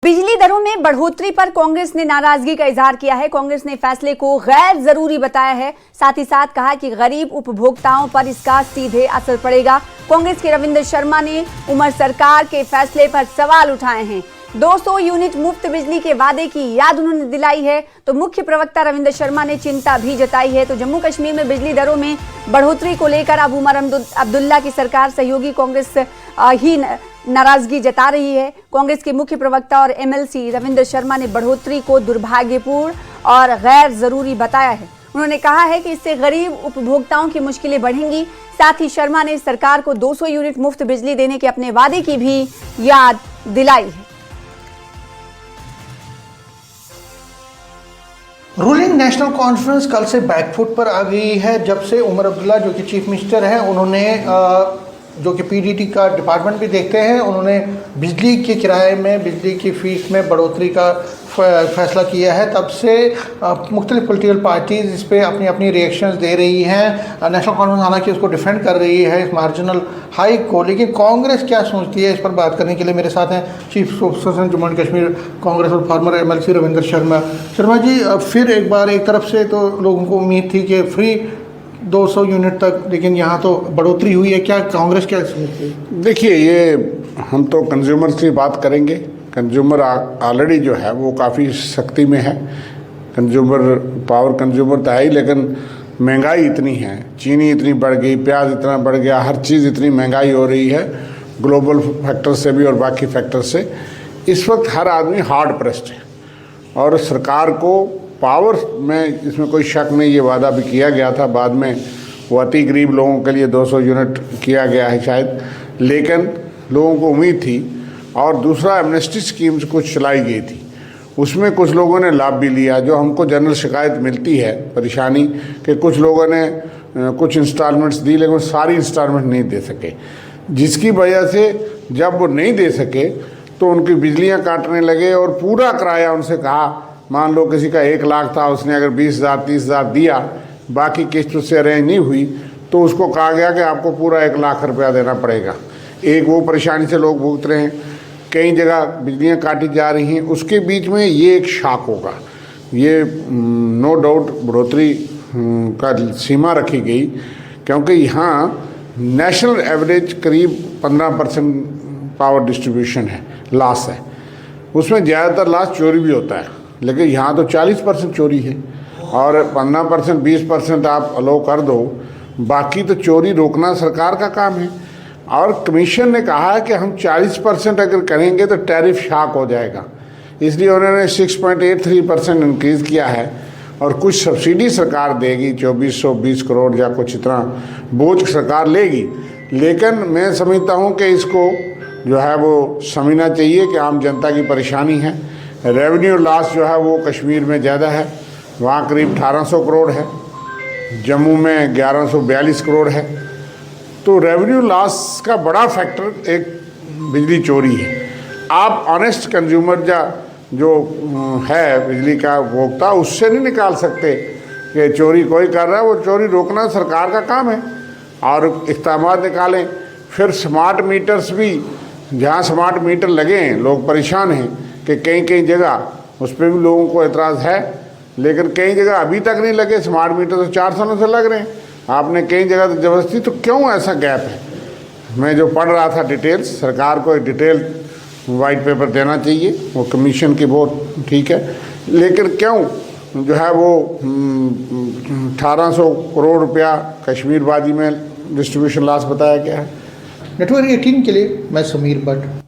बिजली दरों में बढ़ोतरी पर कांग्रेस ने नाराजगी का इजहार किया है। कांग्रेस ने फैसले को गैर जरूरी बताया है। साथ ही साथ कहा कि गरीब उपभोक्ताओं पर इसका सीधे असर पड़ेगा। कांग्रेस के रविंद्र शर्मा ने उमर सरकार के फैसले पर सवाल उठाए हैं। 200 यूनिट मुफ्त बिजली के वादे की याद उन्होंने दिलाई है। तो मुख्य प्रवक्ता रविंद्र शर्मा ने चिंता भी जताई है। तो जम्मू कश्मीर में बिजली दरों में बढ़ोतरी को लेकर अब उमर अब्दुल्ला की सरकार सहयोगी कांग्रेस ही नाराजगी जता रही है। कांग्रेस के मुख्य प्रवक्ता और एमएलसी रविंद्र शर्मा ने बढ़ोतरी को दुर्भाग्यपूर्ण और गैर जरूरी बताया है। उन्होंने कहा है कि इससे गरीब उपभोक्ताओं की मुश्किलें बढ़ेंगी। साथ ही शर्मा ने सरकार को 200 यूनिट मुफ्त बिजली देने के अपने वादे की भी याद दिलाई है। रूलिंग नेशनल कॉन्फ्रेंस कल से बैकफुट पर आ गई है। जब से उमर अब्दुल्ला जो कि चीफ मिनिस्टर हैं, उन्होंने जो कि पीडीटी का डिपार्टमेंट भी देखते हैं, उन्होंने बिजली के किराए में, बिजली की फीस में बढ़ोतरी का फैसला किया है। तब से मुख्तलिफ पॉलिटिकल पार्टीज़ इस पर अपनी अपनी रिएक्शंस दे रही हैं। नेशनल कॉन्फ्रेंस हालांकि उसको डिफेंड कर रही है, इस मार्जिनल हाइक को। लेकिन कांग्रेस क्या सोचती है, इस पर बात करने के लिए मेरे साथ हैं chief spokesperson Jammu and Kashmir Congress और फॉर्मर एमएलसी रविंद्र शर्मा। शर्मा जी, फिर एक बार एक तरफ से तो लोगों को उम्मीद थी कि फ्री 200 यूनिट तक, लेकिन यहाँ तो बढ़ोतरी हुई है। क्या कांग्रेस क्या समझती है? देखिए, ये हम तो कंज्यूमर की बात करेंगे। कंज्यूमर ऑलरेडी जो है वो काफ़ी सख्ती में है। कंज्यूमर पावर कंज्यूमर तो है ही, लेकिन महंगाई इतनी है, चीनी इतनी बढ़ गई, प्याज इतना बढ़ गया, हर चीज़ इतनी महंगाई हो रही है ग्लोबल फैक्टर से भी और बाकी फैक्टर से। इस वक्त हर आदमी हार्ड प्रेस्ड है और सरकार को पावर में इसमें कोई शक नहीं, ये वादा भी किया गया था। बाद में वो अति गरीब लोगों के लिए 200 यूनिट किया गया है शायद, लेकिन लोगों को उम्मीद थी। और दूसरा, एमनेस्टी स्कीम्स कुछ चलाई गई थी, उसमें कुछ लोगों ने लाभ भी लिया। जो हमको जनरल शिकायत मिलती है, परेशानी कि कुछ लोगों ने कुछ इंस्टॉलमेंट्स दी, लेकिन सारी इंस्टॉलमेंट नहीं दे सके, जिसकी वजह से जब वो नहीं दे सके तो उनकी बिजलियाँ काटने लगे और पूरा किराया उनसे कहा। मान लो किसी का 1 लाख था, उसने अगर 20,000 30,000 दिया, बाकी किस्त उससे अरेंज नहीं हुई, तो उसको कहा गया कि आपको पूरा 1 लाख रुपया देना पड़ेगा। एक वो परेशानी से लोग भुगत रहे हैं। कई जगह बिजलियाँ काटी जा रही हैं। उसके बीच में ये एक शाख होगा, ये नो डाउट बढ़ोतरी का सीमा रखी गई, क्योंकि यहाँ नेशनल एवरेज करीब 15% पावर डिस्ट्रीब्यूशन है, लॉस है। उसमें ज़्यादातर लॉस चोरी भी होता है, लेकिन यहाँ तो 40% चोरी है और 15% 20% आप अलो कर दो, बाकी तो चोरी रोकना सरकार का काम है। और कमीशन ने कहा है कि हम 40% अगर करेंगे तो टैरिफ शॉक हो जाएगा, इसलिए उन्होंने 6.83% इंक्रीज़ किया है। और कुछ सब्सिडी सरकार देगी, 2420 करोड़ या कुछ इतना बोझ सरकार लेगी। लेकिन मैं समझता हूँ कि इसको जो है वो समझना चाहिए कि आम जनता की परेशानी है। रेवेन्यू लॉस जो है वो कश्मीर में ज़्यादा है, वहाँ करीब 1800 करोड़ है, जम्मू में 1142 करोड़ है। तो रेवेन्यू लॉस का बड़ा फैक्टर एक बिजली चोरी है। आप ऑनेस्ट कंज्यूमर जो है बिजली का उपभोक्ता, उससे नहीं निकाल सकते कि चोरी कोई कर रहा है। वो चोरी रोकना सरकार का काम है और इक़दामात निकालें। फिर स्मार्ट मीटर्स भी, जहाँ स्मार्ट मीटर लगे हैं लोग परेशान हैं कि कई जगह उस पर भी लोगों को एतराज़ है, लेकिन कई जगह अभी तक नहीं लगे। स्मार्ट मीटर तो 4 सालों से लग रहे हैं, आपने कई जगह तो ज़बरदस्ती। तो क्यों ऐसा गैप है? मैं जो पढ़ रहा था डिटेल्स, सरकार को एक डिटेल वाइट पेपर देना चाहिए, वो कमीशन की बहुत ठीक है, लेकिन क्यों जो है वो 1800 करोड़ रुपया कश्मीर वादी में डिस्ट्रीब्यूशन लॉस बताया गया है। नेटवर्क 18 के लिए मैं समीर भट्ट।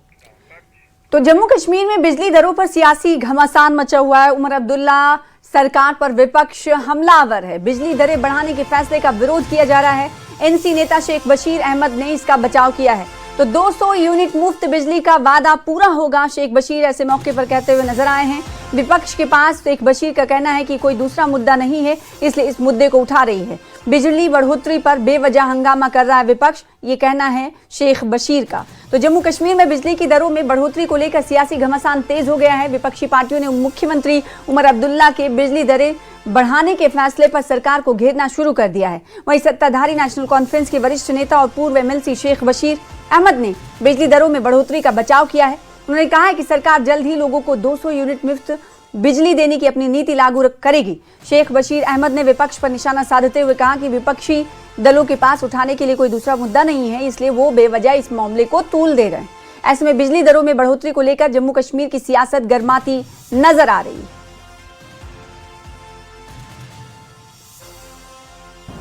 तो जम्मू कश्मीर में बिजली दरों पर सियासी घमासान मचा हुआ है। उमर अब्दुल्ला सरकार पर विपक्ष हमलावर है। बिजली दरें बढ़ाने के फैसले का विरोध किया जा रहा है। एनसी नेता शेख बशीर अहमद ने इसका बचाव किया है। तो 200 यूनिट मुफ्त बिजली का वादा पूरा होगा, शेख बशीर ऐसे मौके पर कहते हुए नजर आए हैं। विपक्ष के पास शेख बशीर का कहना है कि कोई दूसरा मुद्दा नहीं है, इसलिए इस मुद्दे को उठा रही है। बिजली बढ़ोतरी पर बेवजह हंगामा कर रहा है विपक्ष, ये कहना है शेख बशीर का। तो जम्मू कश्मीर में बिजली की दरों में बढ़ोतरी को लेकर सियासी घमासान तेज हो गया है। विपक्षी पार्टियों ने मुख्यमंत्री उमर अब्दुल्ला के बिजली दरें बढ़ाने के फैसले पर सरकार को घेरना शुरू कर दिया है। वहीं सत्ताधारी नेशनल कॉन्फ्रेंस के वरिष्ठ नेता और पूर्व एमएलसी शेख बशीर अहमद ने बिजली दरों में बढ़ोतरी का बचाव किया है। उन्होंने कहा है कि सरकार जल्द ही लोगों को 200 यूनिट मुफ्त बिजली देने की अपनी नीति लागू करेगी। शेख बशीर अहमद ने विपक्ष पर निशाना साधते हुए कहा कि विपक्षी दलों के पास उठाने के लिए कोई दूसरा मुद्दा नहीं है, इसलिए वो बेवजह इस मामले को तूल दे रहे हैं। ऐसे में बिजली दरों में बढ़ोतरी को लेकर जम्मू कश्मीर की सियासत गर्माती नजर आ रही है।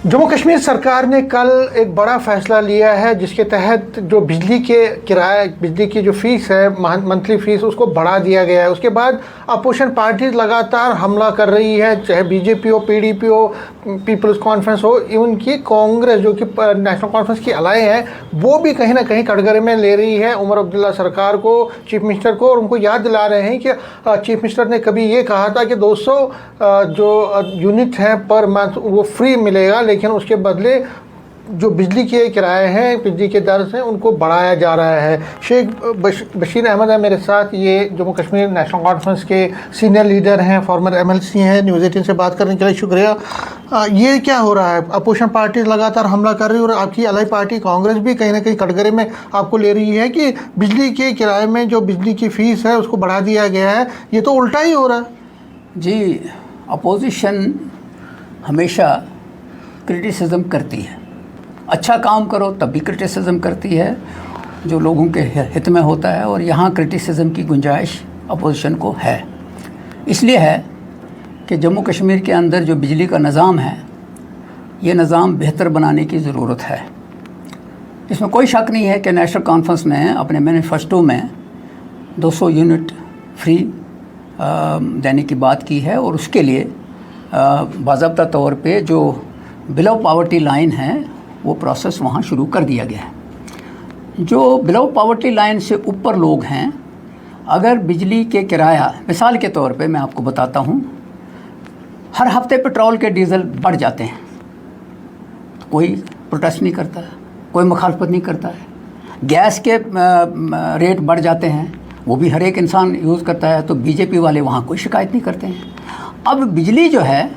जम्मू कश्मीर सरकार ने कल एक बड़ा फैसला लिया है, जिसके तहत जो बिजली की जो फीस है, मंथली फीस, उसको बढ़ा दिया गया है। उसके बाद अपोजिशन पार्टीज लगातार हमला कर रही है, चाहे बीजेपी हो, पीडीपी हो, पीपल्स कॉन्फ्रेंस हो, इवन की कांग्रेस जो कि नेशनल कॉन्फ्रेंस की अलाई है, वो भी कहीं ना कहीं कटघरे में ले रही है उमर अब्दुल्ला सरकार को, चीफ मिनिस्टर को, और उनको याद दिला रहे हैं कि चीफ मिनिस्टर ने कभी ये कहा था कि 200 जो यूनिट हैं पर मंथ वो फ्री मिलेगा, लेकिन उसके बदले जो बिजली के किराए हैं, बिजली के दर हैं, उनको बढ़ाया जा रहा है। शेख बशीर अहमद है मेरे साथ, ये जम्मू कश्मीर नेशनल कॉन्फ्रेंस के सीनियर लीडर हैं, फॉर्मर एमएलसी हैं। न्यूज़ 18 से बात करने के लिए शुक्रिया। ये क्या हो रहा है? अपोजिशन पार्टी लगातार हमला कर रही है और आपकी अलाई पार्टी कांग्रेस भी कहीं ना कहीं कटघरे में आपको ले रही है कि बिजली के किराए में जो बिजली की फ़ीस है उसको बढ़ा दिया गया है। ये तो उल्टा ही हो रहा है। जी, अपोजिशन हमेशा क्रिटिसिज्म करती है, अच्छा काम करो तब भी क्रिटिसिज्म करती है, जो लोगों के हित में होता है, और यहाँ क्रिटिसिज्म की गुंजाइश अपोजिशन को है। इसलिए है कि जम्मू कश्मीर के अंदर जो बिजली का निज़ाम है, ये निज़ाम बेहतर बनाने की ज़रूरत है। इसमें कोई शक नहीं है कि नेशनल कॉन्फ्रेंस ने अपने मैनिफेस्टो में 200 यूनिट फ्री देने की बात की है, और उसके लिए बाज़ाब्ता तौर पे जो बिलो पॉवर्टी लाइन है वो प्रोसेस वहाँ शुरू कर दिया गया है। जो बिलो पॉवर्टी लाइन से ऊपर लोग हैं, अगर बिजली के किराया, मिसाल के तौर पे मैं आपको बताता हूँ, हर हफ्ते पेट्रोल के डीज़ल बढ़ जाते हैं, तो कोई प्रोटेस्ट नहीं करता है, कोई मुखालफत नहीं करता है। गैस के रेट बढ़ जाते हैं, वो भी हर एक इंसान यूज़ करता है, तो बीजेपी वाले वहाँ कोई शिकायत नहीं करते हैं। अब बिजली जो है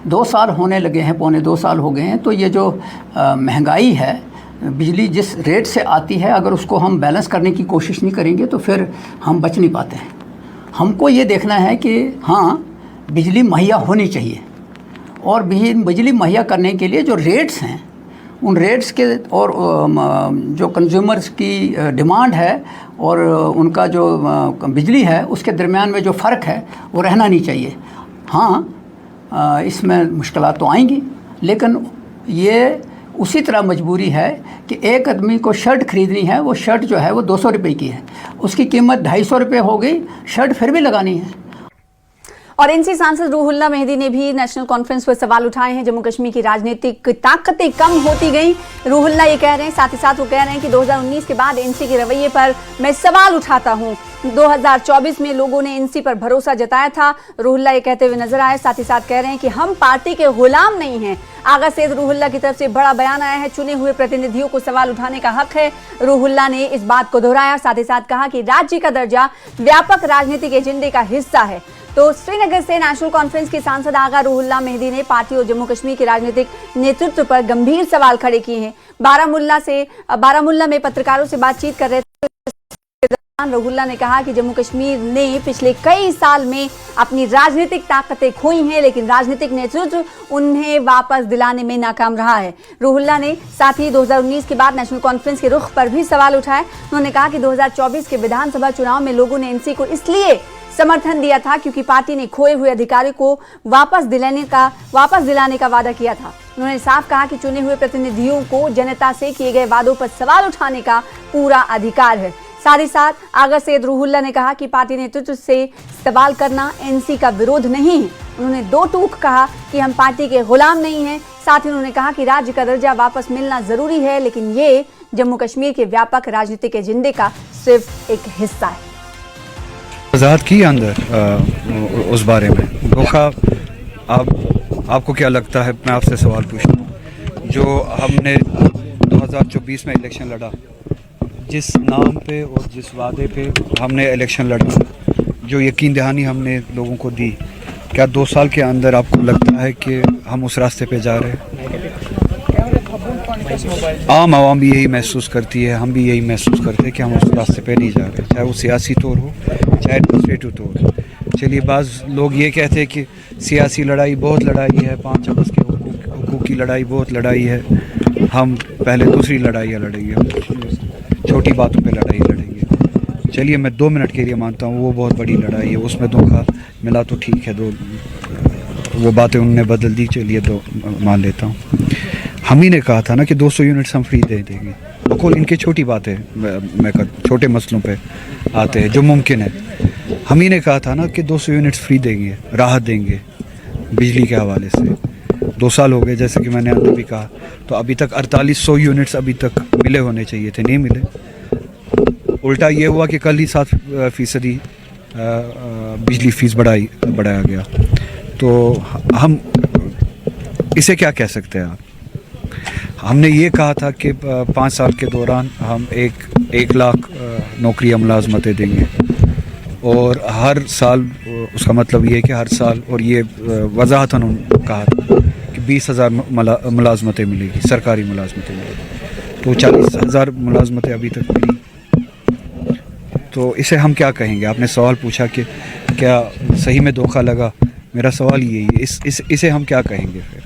2 साल होने लगे हैं, पौने 2 साल हो गए हैं, तो ये जो महंगाई है, बिजली जिस रेट से आती है, अगर उसको हम बैलेंस करने की कोशिश नहीं करेंगे तो फिर हम बच नहीं पाते हैं। हमको ये देखना है कि हाँ, बिजली मुहैया होनी चाहिए, और बिजली मुहैया करने के लिए जो रेट्स हैं, उन रेट्स के और जो कंज्यूमर्स की डिमांड है और उनका जो बिजली है, उसके दरमियान में जो फ़र्क है वो रहना नहीं चाहिए। हाँ, इसमें मुश्किलात तो आएंगी, लेकिन ये उसी तरह मजबूरी है कि एक आदमी को शर्ट ख़रीदनी है, वो शर्ट जो है वो 200 रुपये की है, उसकी कीमत 250 रुपये हो गई, शर्ट फिर भी लगानी है। और एनसी सांसद रूहुल्ला मेहदी ने भी नेशनल कॉन्फ्रेंस पर सवाल उठाए हैं। जम्मू कश्मीर की राजनीतिक ताकतें कम होती गई, रूहुल्ला ये कह रहे हैं। साथ ही साथ वो कह रहे हैं कि 2019 के बाद एनसी के रवैये पर मैं सवाल उठाता हूं। 2024 में लोगों ने एनसी पर भरोसा जताया था, रूहुल्ला ये कहते हुए नजर आए। साथ ही साथ कह रहे हैं कि हम पार्टी के गुलाम नहीं हैं। आगा सैयद रूहुल्ला की तरफ से बड़ा बयान आया है, चुने हुए प्रतिनिधियों को सवाल उठाने का हक है। रूहुल्ला ने इस बात को दोहराया। साथ ही साथ कहा कि राज्य का दर्जा व्यापक राजनीतिक एजेंडे का हिस्सा है। तो श्रीनगर से नेशनल कॉन्फ्रेंस के सांसद आगा रूहुल्ला मेहदी ने पार्टी और जम्मू कश्मीर के राजनीतिक नेतृत्व पर गंभीर सवाल खड़े किए हैं। बारामुल्ला में पत्रकारों से बातचीत कर रहे थे, रूहुल्ला ने कहा कि जम्मू कश्मीर ने पिछले कई साल में अपनी राजनीतिक ताकतें खोई हैं, लेकिन राजनीतिक नेतृत्व उन्हें वापस दिलाने में नाकाम रहा है। रूहुल्ला ने साथ ही 2019 के बाद नेशनल कॉन्फ्रेंस के रुख पर भी सवाल उठाए। उन्होंने कहा कि 2024 के विधानसभा चुनाव में लोगों ने एनसी को इसलिए समर्थन दिया था क्योंकि पार्टी ने खोए हुए अधिकारों को वापस दिलाने का वादा किया था। उन्होंने साफ कहा कि चुने हुए प्रतिनिधियों को जनता से किए गए वादों पर सवाल उठाने का पूरा अधिकार है। साथ ही साथ आगा सैयद रूहुल्ला ने कहा कि पार्टी नेतृत्व से सवाल करना एनसी का विरोध नहीं है। उन्होंने दो टूक कहा कि हम पार्टी के गुलाम नहीं हैं। साथ ही उन्होंने कहा कि राज्य का दर्जा वापस मिलना जरूरी है, लेकिन ये जम्मू कश्मीर के व्यापक राजनीतिक एजेंडे का सिर्फ एक हिस्सा है। आज़ाद की अंदर उस बारे में धोखा, आपको क्या लगता है? मैं आपसे सवाल पूछूं, जो हमने 2024 में इलेक्शन लड़ा, जिस नाम पे और जिस वादे पे हमने इलेक्शन लड़ा, जो यकीन दहानी हमने लोगों को दी, क्या 2 साल के अंदर आपको लगता है कि हम उस रास्ते पे जा रहे हैं? आम आवाम भी यही महसूस करती है, हम भी यही महसूस करते हैं कि हम उस रास्ते पे नहीं जा रहे, चाहे वो सियासी तौर हो चाहे एडमिनिस्ट्रेटिव तौर हो। चलिए, बाज़ लोग ये कहते हैं कि सियासी लड़ाई बहुत लड़ाई है, 5 अगस्त के हुकूक की लड़ाई बहुत लड़ाई है, हम पहले दूसरी लड़ाइयाँ लड़ेंगे, छोटी बातों पे लड़ाई लड़ेंगे। चलिए, मैं 2 मिनट के लिए मानता हूँ वो बहुत बड़ी लड़ाई है, उसमें धोखा मिला तो ठीक है, वो बातें उन्होंने बदल दी, चलिए तो मान लेता हूँ। हम ही ने कहा था ना कि 200 यूनिट्स हम फ्री दे देंगे, बकौल इनके छोटी बातें मैं छोटे मसलों पे आते हैं जो मुमकिन है। हम ही ने कहा था ना कि 200 यूनिट्स फ्री देंगे, राहत देंगे बिजली के हवाले से। 2 साल हो गए, जैसे कि मैंने अंदर भी कहा, तो अभी तक 4800 यूनिट्स अभी तक मिले होने चाहिए थे, नहीं मिले। उल्टा ये हुआ कि कल ही 7% बिजली फीस बढ़ाया गया। तो हम इसे क्या कह सकते हैं आप? हमने ये कहा था कि 5 साल के दौरान हम 1 लाख नौकरियां मुलाजमतें देंगे, और हर साल, उसका मतलब ये है कि हर साल, और ये वजाहतन कहा था कि 20,000 मुलाजमतें मिलेगी, सरकारी मुलाजमतें मिलेगी। तो 40,000 मुलाजमतें अभी तक मिली, तो इसे हम क्या कहेंगे? आपने सवाल पूछा कि क्या सही में धोखा लगा, मेरा सवाल यही है, इसे हम क्या कहेंगे फिर?